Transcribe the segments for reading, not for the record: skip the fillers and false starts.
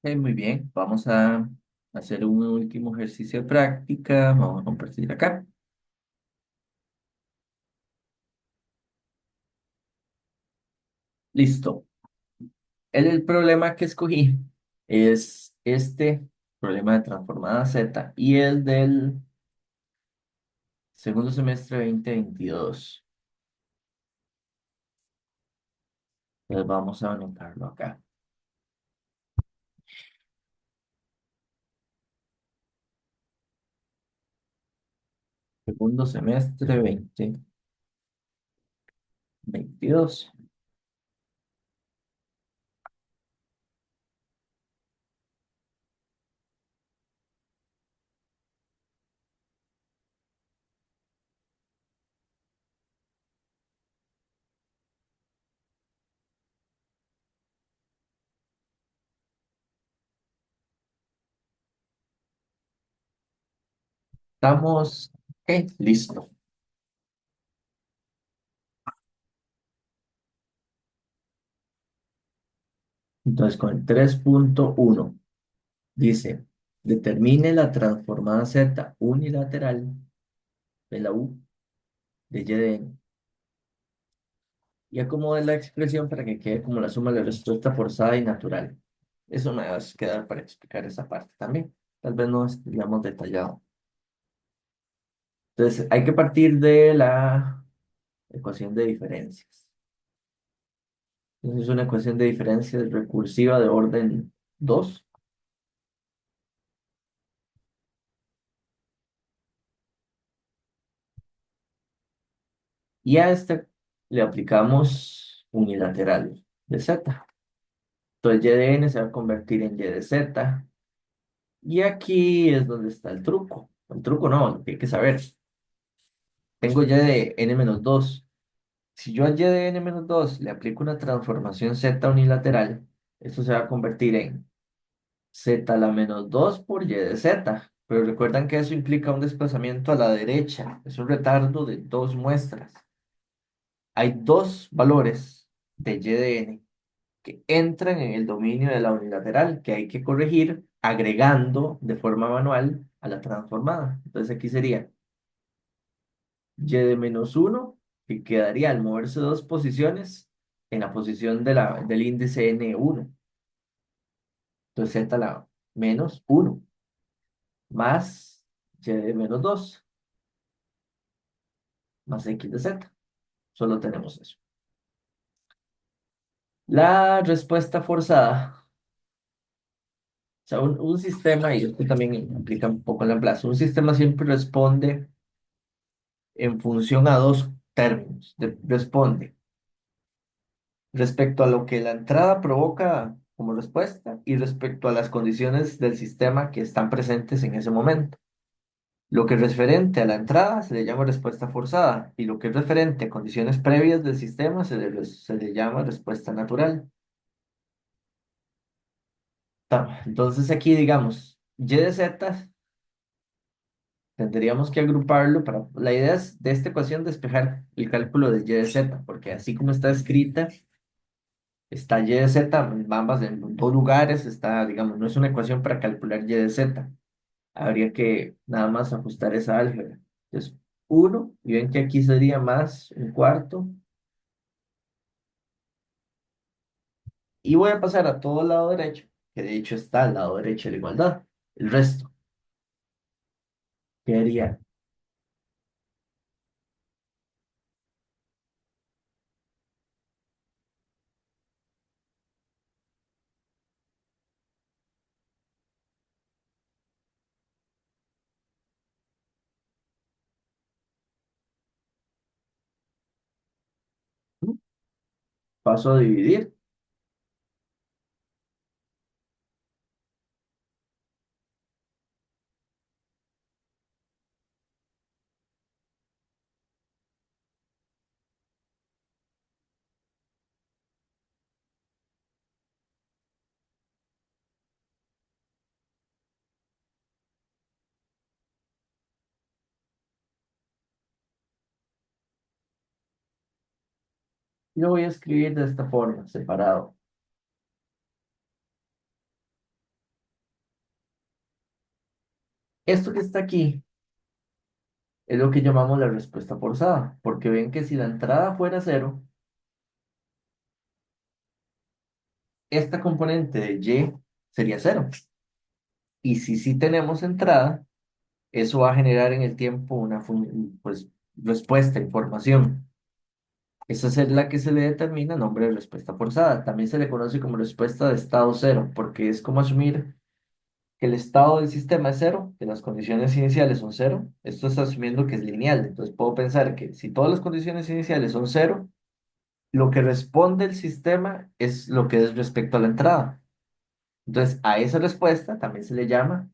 Muy bien, vamos a hacer un último ejercicio de práctica. Vamos a compartir acá. Listo. El problema que escogí es este problema de transformada Z y el del segundo semestre 2022. Entonces vamos a anotarlo acá. Segundo semestre 2022. Estamos, ok, listo. Entonces con el 3.1 dice, determine la transformada Z unilateral de la U de Y de N y acomode la expresión para que quede como la suma de la respuesta forzada y natural. Eso me va a quedar para explicar esa parte también. Tal vez no estudiamos detallado. Entonces, hay que partir de la ecuación de diferencias. Entonces, es una ecuación de diferencias recursiva de orden 2 y a este le aplicamos unilateral de z. Entonces, y de n se va a convertir en y de z. Y aquí es donde está el truco. El truco no, lo que hay que saber. Tengo y de n-2. Si yo a y de n-2 le aplico una transformación z unilateral, esto se va a convertir en z a la menos 2 por y de z. Pero recuerdan que eso implica un desplazamiento a la derecha. Es un retardo de dos muestras. Hay dos valores de y de n que entran en el dominio de la unilateral que hay que corregir agregando de forma manual a la transformada. Entonces aquí sería y de menos uno, que quedaría al moverse dos posiciones en la posición del índice n1. Entonces z a la menos uno más y de menos 2 más x de z. Solo tenemos eso. La respuesta forzada, o sea, un sistema, y esto también implica un poco en la plaza, un sistema siempre responde en función a dos términos. Responde respecto a lo que la entrada provoca como respuesta y respecto a las condiciones del sistema que están presentes en ese momento. Lo que es referente a la entrada se le llama respuesta forzada y lo que es referente a condiciones previas del sistema se le llama respuesta natural. Entonces aquí digamos, y de z tendríamos que agruparlo para... La idea es de esta ecuación despejar el cálculo de y de z, porque así como está escrita, está y de z, ambas en dos lugares, está, digamos, no es una ecuación para calcular y de z. Habría que nada más ajustar esa álgebra. Entonces, uno, y ven que aquí sería más un cuarto, y voy a pasar a todo el lado derecho, que de hecho está al lado derecho de la igualdad. El resto quedaría, paso a dividir, y lo voy a escribir de esta forma, separado. Esto que está aquí es lo que llamamos la respuesta forzada, porque ven que si la entrada fuera cero, esta componente de y sería cero. Y si sí tenemos entrada, eso va a generar en el tiempo una pues, respuesta, información. Esa es la que se le determina nombre de respuesta forzada. También se le conoce como respuesta de estado cero, porque es como asumir que el estado del sistema es cero, que las condiciones iniciales son cero. Esto está asumiendo que es lineal. Entonces puedo pensar que si todas las condiciones iniciales son cero, lo que responde el sistema es lo que es respecto a la entrada. Entonces a esa respuesta también se le llama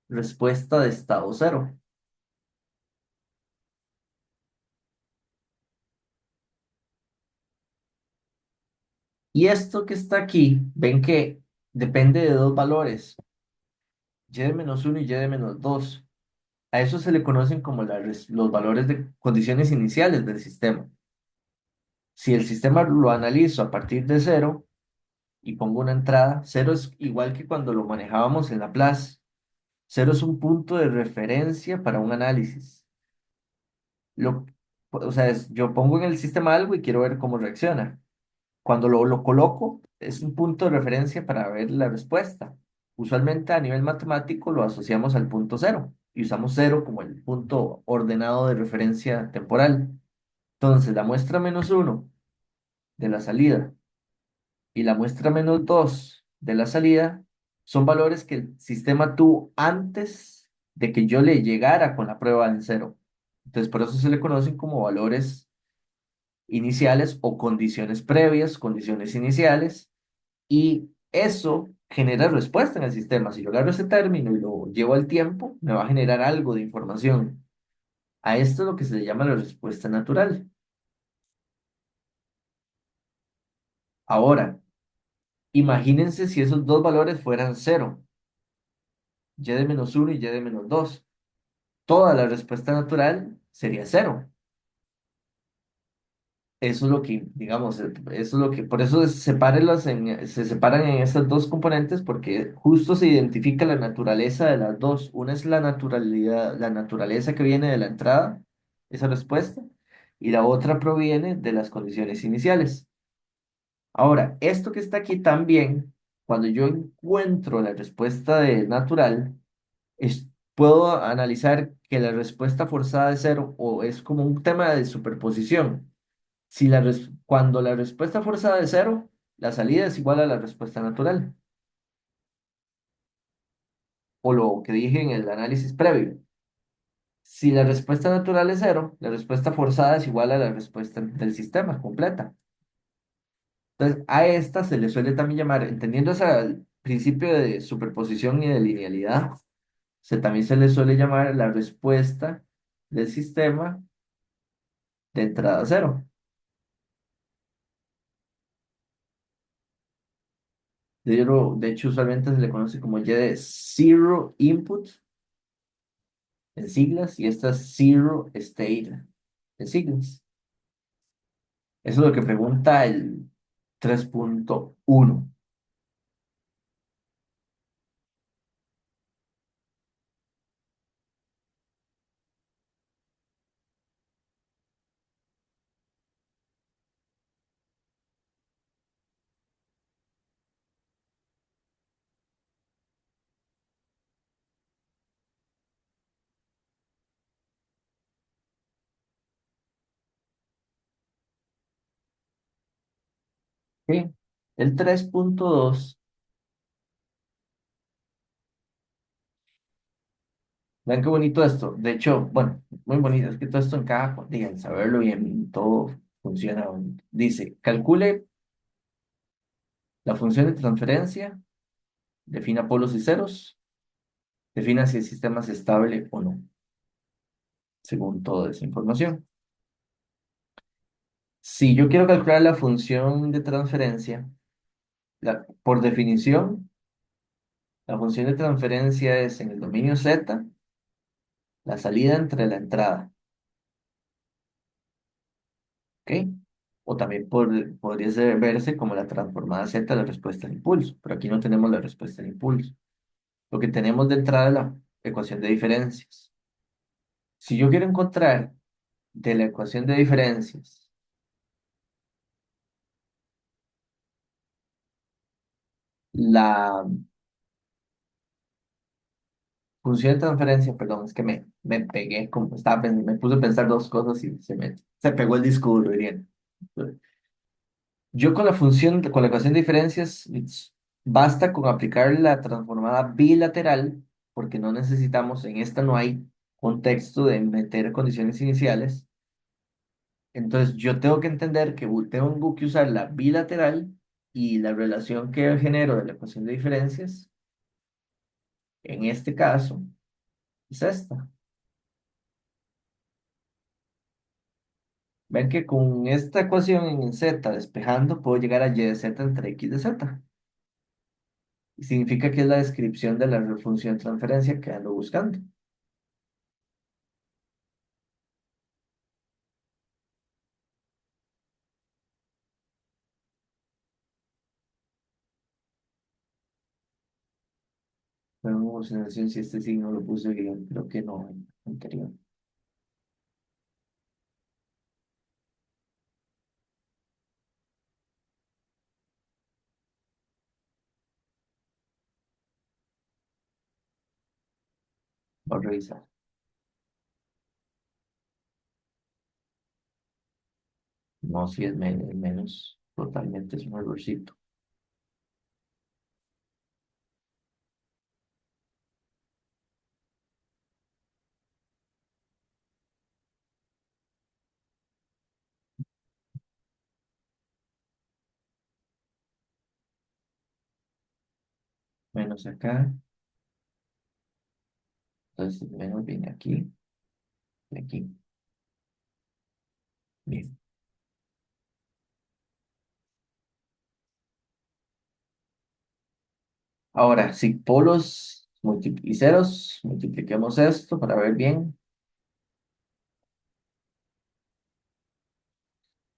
respuesta de estado cero. Y esto que está aquí, ven que depende de dos valores, y de menos uno y y de menos 2. A eso se le conocen como los valores de condiciones iniciales del sistema. Si el sistema lo analizo a partir de cero y pongo una entrada, cero es igual que cuando lo manejábamos en Laplace. Cero es un punto de referencia para un análisis. Lo, o sea, yo pongo en el sistema algo y quiero ver cómo reacciona. Cuando lo coloco, es un punto de referencia para ver la respuesta. Usualmente a nivel matemático lo asociamos al punto cero y usamos cero como el punto ordenado de referencia temporal. Entonces, la muestra menos uno de la salida y la muestra menos 2 de la salida son valores que el sistema tuvo antes de que yo le llegara con la prueba en cero. Entonces, por eso se le conocen como valores iniciales o condiciones previas, condiciones iniciales, y eso genera respuesta en el sistema. Si yo agarro ese término y lo llevo al tiempo, me va a generar algo de información. A esto es lo que se le llama la respuesta natural. Ahora, imagínense si esos dos valores fueran cero, y de menos uno y y de menos 2. Toda la respuesta natural sería cero. Eso es lo que, digamos, eso es lo que, por eso se separan en estas dos componentes porque justo se identifica la naturaleza de las dos. Una es la naturalidad, la naturaleza que viene de la entrada, esa respuesta, y la otra proviene de las condiciones iniciales. Ahora, esto que está aquí también, cuando yo encuentro la respuesta de natural, puedo analizar que la respuesta forzada es cero o es como un tema de superposición. Si cuando la respuesta forzada es cero, la salida es igual a la respuesta natural, o lo que dije en el análisis previo. Si la respuesta natural es cero, la respuesta forzada es igual a la respuesta del sistema completa. Entonces, a esta se le suele también llamar, entendiendo ese principio de superposición y de linealidad, también se le suele llamar la respuesta del sistema de entrada cero. De hecho, usualmente se le conoce como Y de zero input en siglas y esta es zero state en siglas. Eso es lo que pregunta el 3.1. ¿Ok? El 3.2, vean qué bonito esto. De hecho, bueno, muy bonito. Es que todo esto encaja con, digan, saberlo bien, todo funciona bonito. Dice, calcule la función de transferencia, defina polos y ceros, defina si el sistema es estable o no, según toda esa información. Si yo quiero calcular la función de transferencia, por definición, la función de transferencia es en el dominio Z, la salida entre la entrada, ¿ok? O también podría verse como la transformada Z, la respuesta al impulso, pero aquí no tenemos la respuesta al impulso. Lo que tenemos de entrada es ecuación de diferencias. Si yo quiero encontrar de la ecuación de diferencias la función de transferencia, perdón, es que me pegué, como estaba me puse a pensar dos cosas y se pegó el disco duro, dirían. Yo con la función, con la ecuación de diferencias, basta con aplicar la transformada bilateral, porque no necesitamos, en esta no hay contexto de meter condiciones iniciales. Entonces yo tengo que entender que tengo que usar la bilateral y la relación que genero de la ecuación de diferencias, en este caso, es esta. Ven que con esta ecuación en z despejando puedo llegar a y de z entre x de z. Y significa que es la descripción de la función transferencia que ando buscando. Pero en observación si este signo lo puse bien, creo que no, en anterior. Voy a revisar. No, si es menos, totalmente es un errorcito. Menos acá, entonces menos viene aquí y aquí. Bien. Ahora, si polos y ceros, multipliquemos esto para ver bien.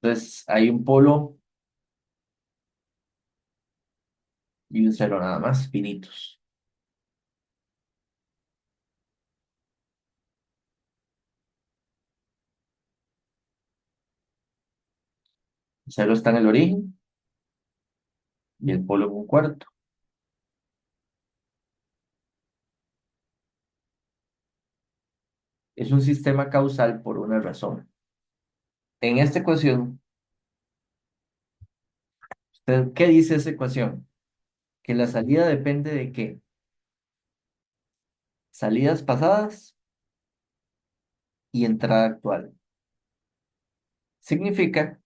Entonces, hay un polo y un cero nada más, finitos. El cero está en el origen y el polo en un cuarto. Es un sistema causal por una razón. En esta ecuación, ¿qué dice esa ecuación? Que la salida depende de qué. Salidas pasadas y entrada actual. Significa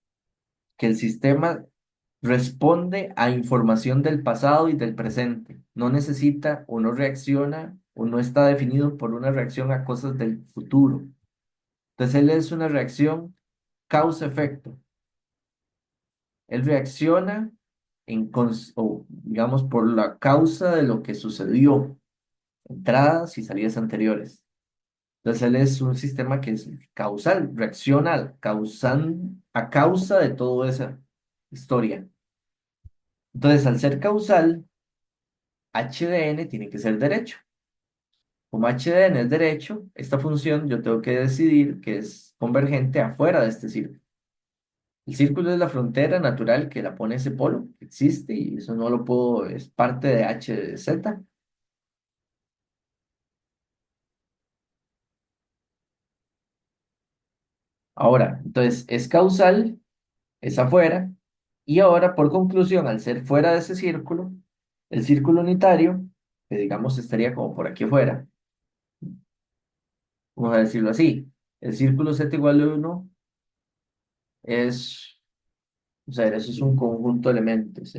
que el sistema responde a información del pasado y del presente. No necesita o no reacciona o no está definido por una reacción a cosas del futuro. Entonces él es una reacción causa-efecto. Él reacciona o, digamos, por la causa de lo que sucedió, entradas y salidas anteriores. Entonces él es un sistema que es causal, reacciona a causa de toda esa historia. Entonces, al ser causal, h de n tiene que ser derecho. Como h de n es derecho, esta función yo tengo que decidir que es convergente afuera de este círculo. El círculo es la frontera natural que la pone ese polo, que existe y eso no lo puedo, es parte de h de z. Ahora, entonces es causal, es afuera, y ahora por conclusión, al ser fuera de ese círculo, el círculo unitario, que digamos estaría como por aquí afuera, vamos a decirlo así, el círculo z igual a 1 es, o sea, eso es un conjunto de elementos,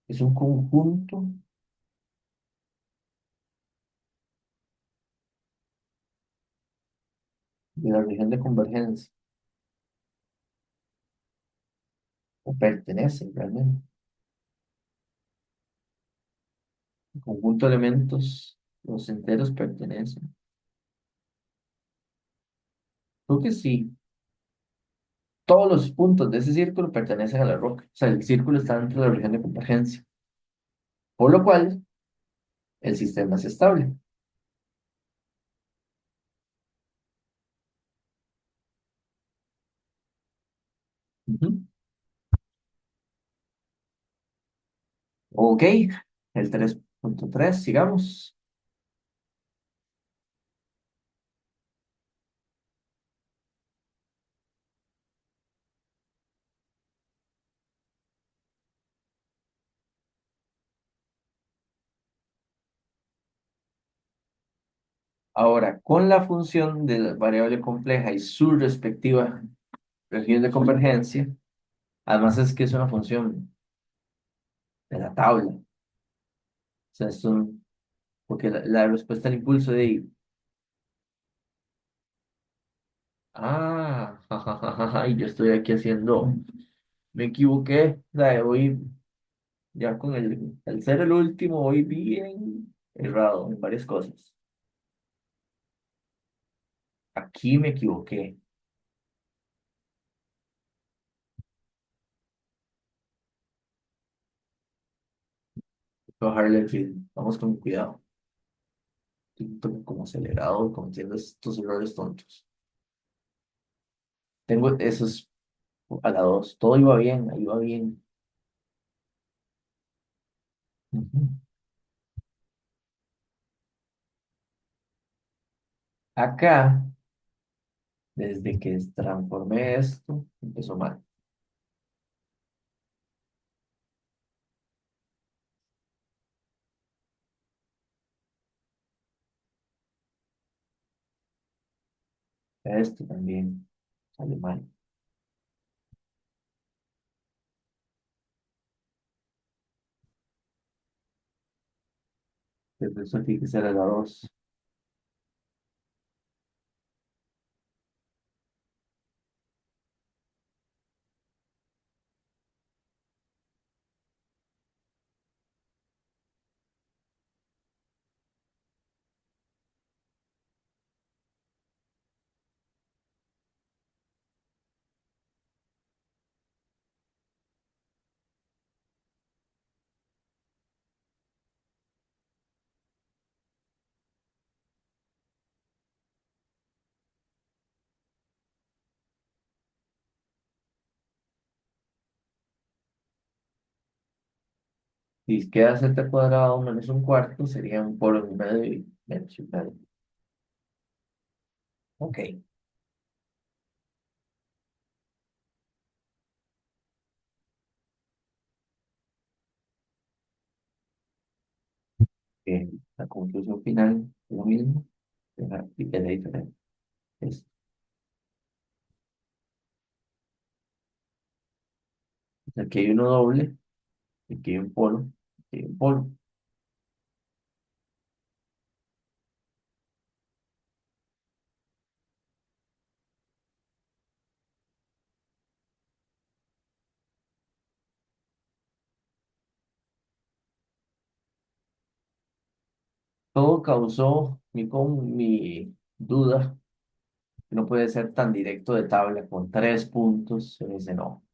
es un conjunto de la región de convergencia, o pertenece realmente. El conjunto de elementos, los enteros pertenecen. Creo que sí, todos los puntos de ese círculo pertenecen a la roca, o sea, el círculo está dentro de la región de convergencia, por lo cual el sistema es estable. Ujú. Ok, el 3.3 sigamos. Ahora, con la función de la variable compleja y su respectiva región de convergencia, además es que es una función de la tabla. O sea, porque la respuesta al impulso de... Ah, jajajaja, y yo estoy aquí haciendo... Me equivoqué. O sea, voy ya con el ser el último, voy bien errado en varias cosas. Aquí me equivoqué. Voy a bajarle el ritmo. Vamos con cuidado. Estoy como acelerado, cometiendo estos errores tontos. Tengo esos a la 2. Todo iba bien, ahí iba bien. Ujú. Acá, desde que transformé esto, empezó mal. Esto también sale mal. Desde eso tiene que ser a la 2. Si queda z cuadrado menos un cuarto, sería un polo en medio y menos un medio. Ok. La conclusión final es lo mismo. Y queda diferente. Es, aquí hay uno doble, aquí hay un polo, aquí hay un polo. Todo causó mi duda, que no puede ser tan directo de tabla con 3 puntos. Se me dice no,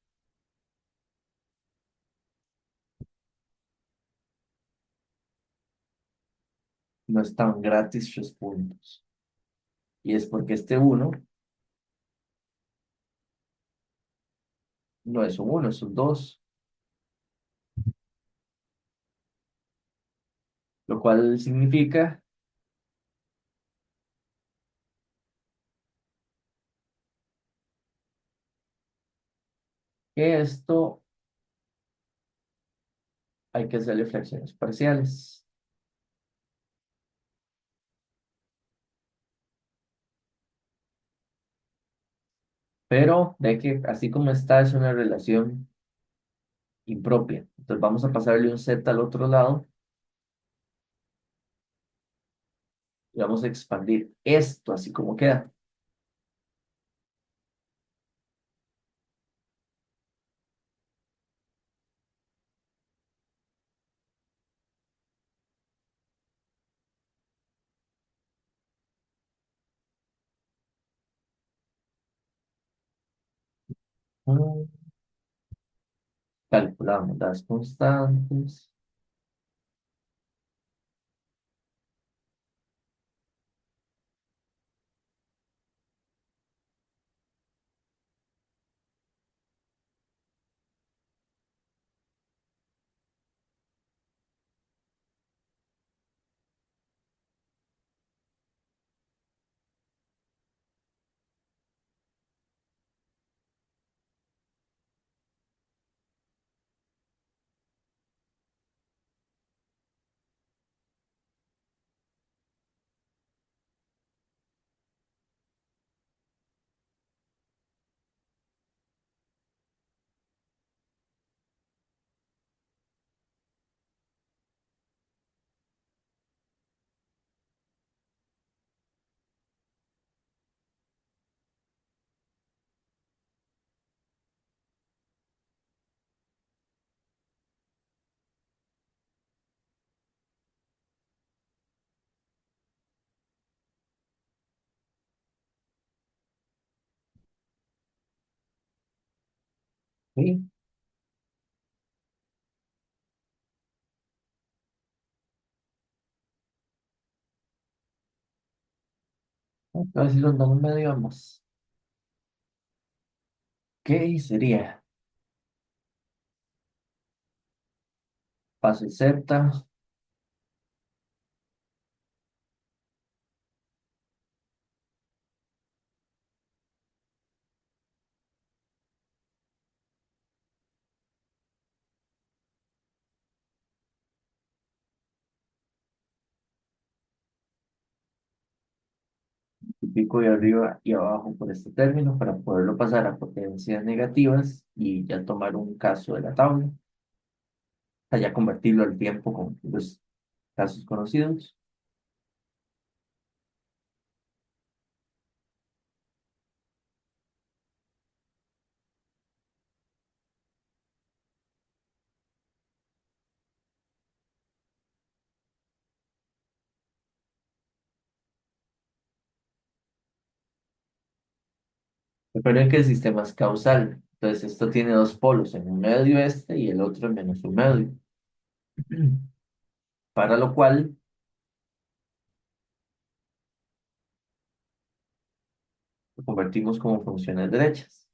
no es tan gratis 3 puntos. Y es porque este uno no es un uno, es un dos, lo cual significa que esto hay que hacerle fracciones parciales. Pero de que así como está, es una relación impropia. Entonces vamos a pasarle un z al otro lado y vamos a expandir esto así como queda. Mm, Calculamos las constantes. Sí, a ver si los damos medio ambos. ¿Qué sería? Paso Z, y pico de arriba y abajo por este término para poderlo pasar a potencias negativas y ya tomar un caso de la tabla, allá convertirlo al tiempo con los casos conocidos. Recuerden que el sistema es causal, entonces esto tiene dos polos, en un medio este y el otro en menos un medio, para lo cual lo convertimos como funciones derechas.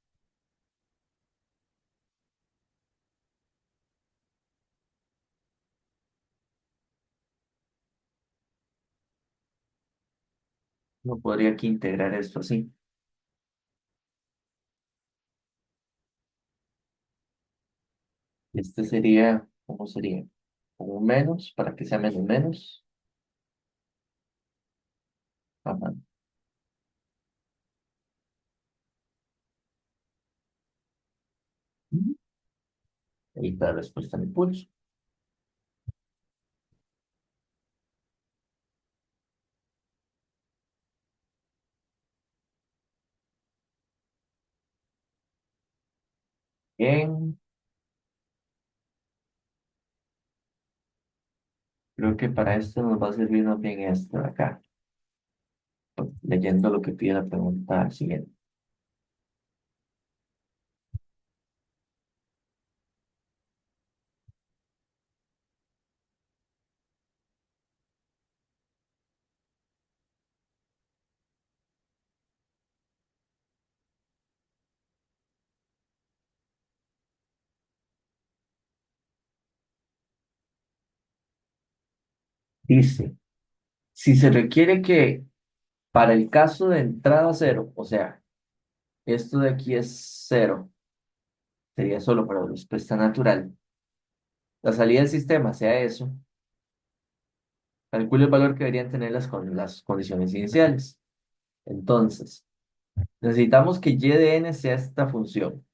No podría aquí integrar esto así. Este sería, ¿cómo sería? Como un menos, para que sea menos menos. Ajá. Ahí está la respuesta al impulso. Bien, creo que para esto nos va a servir más bien esto de acá, leyendo lo que pide la pregunta siguiente. Dice, si se requiere que para el caso de entrada cero, o sea, esto de aquí es cero, sería solo para la respuesta natural, la salida del sistema sea eso, calcule el valor que deberían tener las condiciones iniciales. Entonces, necesitamos que y de n sea esta función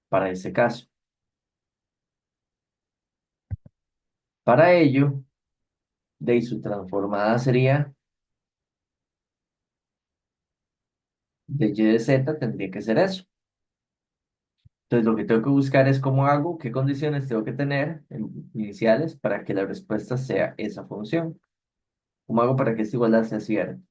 para ese caso. Para ello, de su transformada sería de y de z, tendría que ser eso. Entonces, lo que tengo que buscar es cómo hago, qué condiciones tengo que tener iniciales para que la respuesta sea esa función. ¿Cómo hago para que esta igualdad sea cierta?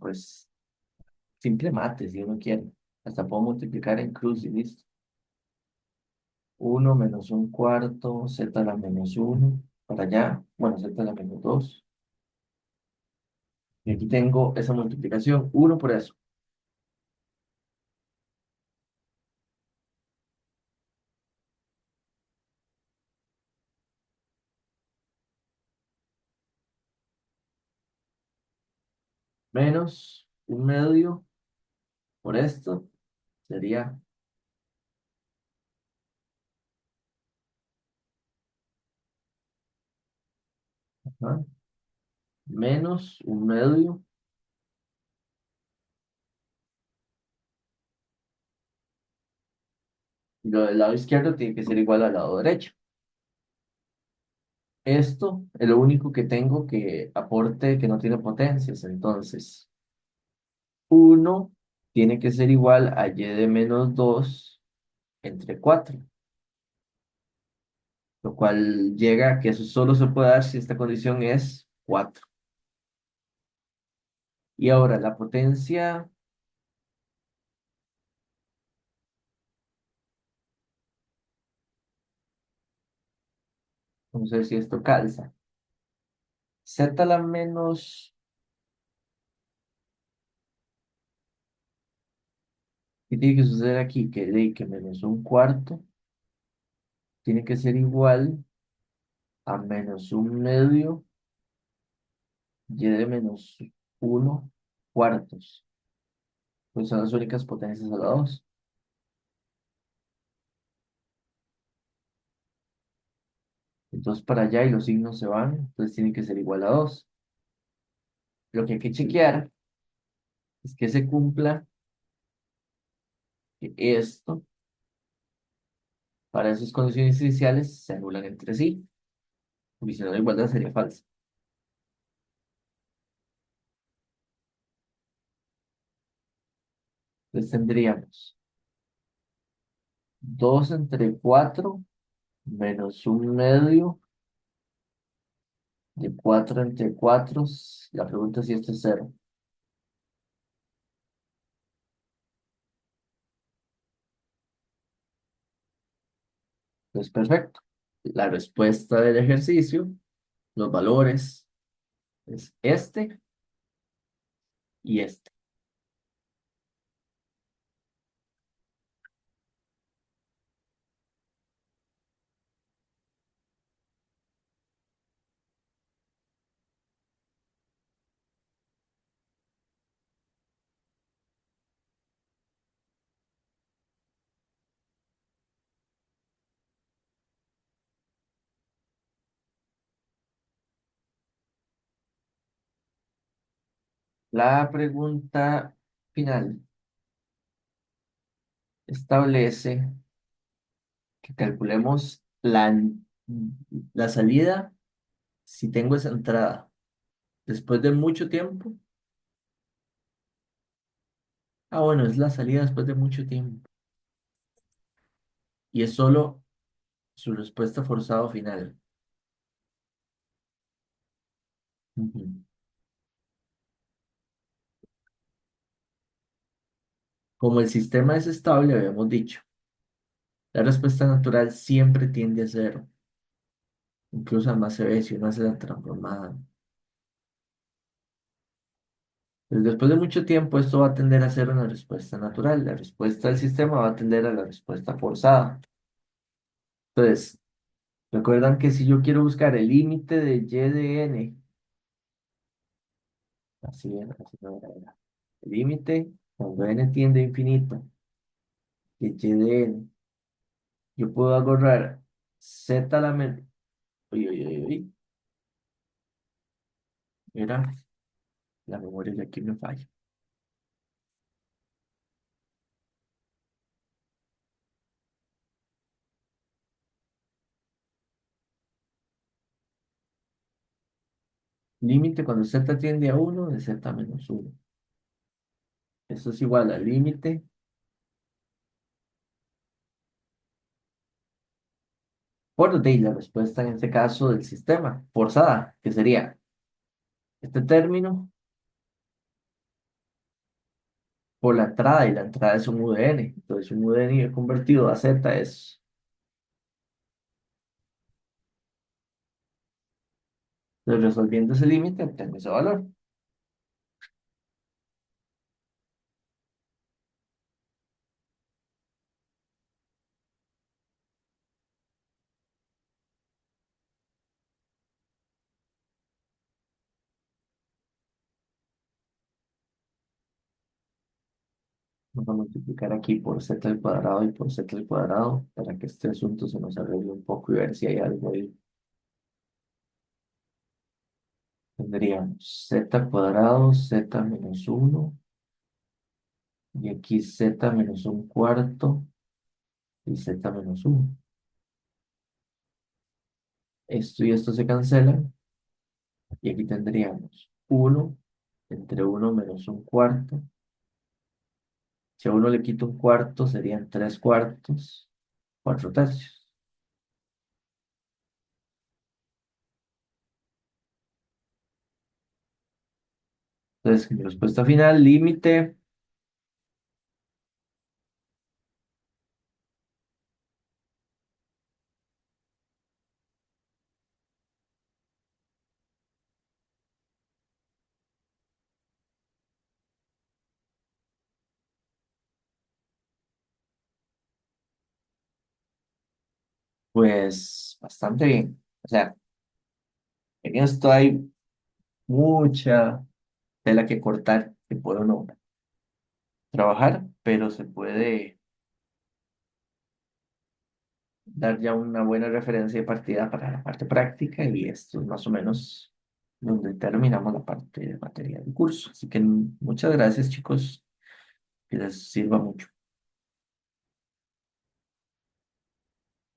Pues simple mate, si uno quiere. Hasta puedo multiplicar en cruz y listo. Uno menos un cuarto, z a la menos uno para allá. Bueno, z a la menos 2. Y aquí tengo esa multiplicación. Uno por eso. Menos un medio por esto. Sería, ajá, menos un medio Y lo del lado izquierdo tiene que ser igual al lado derecho. Esto es lo único que tengo que aporte que no tiene potencias. Entonces, uno tiene que ser igual a y de menos 2 entre 4, lo cual llega a que eso solo se puede dar si esta condición es 4. Y ahora la potencia, vamos a ver si esto calza. Z a la menos, ¿qué tiene que suceder aquí? Que menos un cuarto tiene que ser igual a menos un medio y de menos uno cuartos. Pues son las únicas potencias a la 2. Entonces para allá y los signos se van, entonces tiene que ser igual a 2. Lo que hay que chequear es que se cumpla que esto, para esas condiciones iniciales, se anulan entre sí, porque si no la igualdad sería falsa. Entonces tendríamos 2 entre 4 menos un medio de 4 entre 4. La pregunta es si esto es cero. Entonces, perfecto. La respuesta del ejercicio, los valores, es este y este. La pregunta final establece que calculemos la salida si tengo esa entrada después de mucho tiempo. Ah, bueno, es la salida después de mucho tiempo. Y es solo su respuesta forzada final. Ujú. Como el sistema es estable, habíamos dicho, la respuesta natural siempre tiende a cero. Incluso además se ve si uno hace la transformada. Pues después de mucho tiempo, esto va a tender a ser una respuesta natural. La respuesta del sistema va a tender a la respuesta forzada. Entonces, recuerdan que si yo quiero buscar el límite de y de n, así no era. El límite, cuando n tiende a infinito, de y de n, yo puedo agarrar z a la menos, uy, uy, uy, uy, mira, la memoria de aquí me falla. Límite cuando z tiende a uno de z menos uno. Eso es igual al límite por de la respuesta en este caso del sistema, forzada, que sería este término por la entrada, y la entrada es un UDN. Entonces, un UDN convertido a Z es, pues, resolviendo ese límite, obtengo ese valor. Vamos a multiplicar aquí por Z al cuadrado y por Z al cuadrado para que este asunto se nos arregle un poco y ver si hay algo ahí. Tendríamos Z al cuadrado, Z menos uno y aquí Z menos un cuarto y z menos uno. Esto y esto se cancelan y aquí tendríamos uno entre uno menos un cuarto. Si a uno le quito un cuarto, serían tres cuartos, cuatro tercios. Entonces, mi respuesta final, límite, pues bastante bien. O sea, en esto hay mucha tela que cortar, que puede uno trabajar, pero se puede dar ya una buena referencia de partida para la parte práctica y esto es más o menos donde terminamos la parte de materia del curso. Así que muchas gracias, chicos, que les sirva mucho.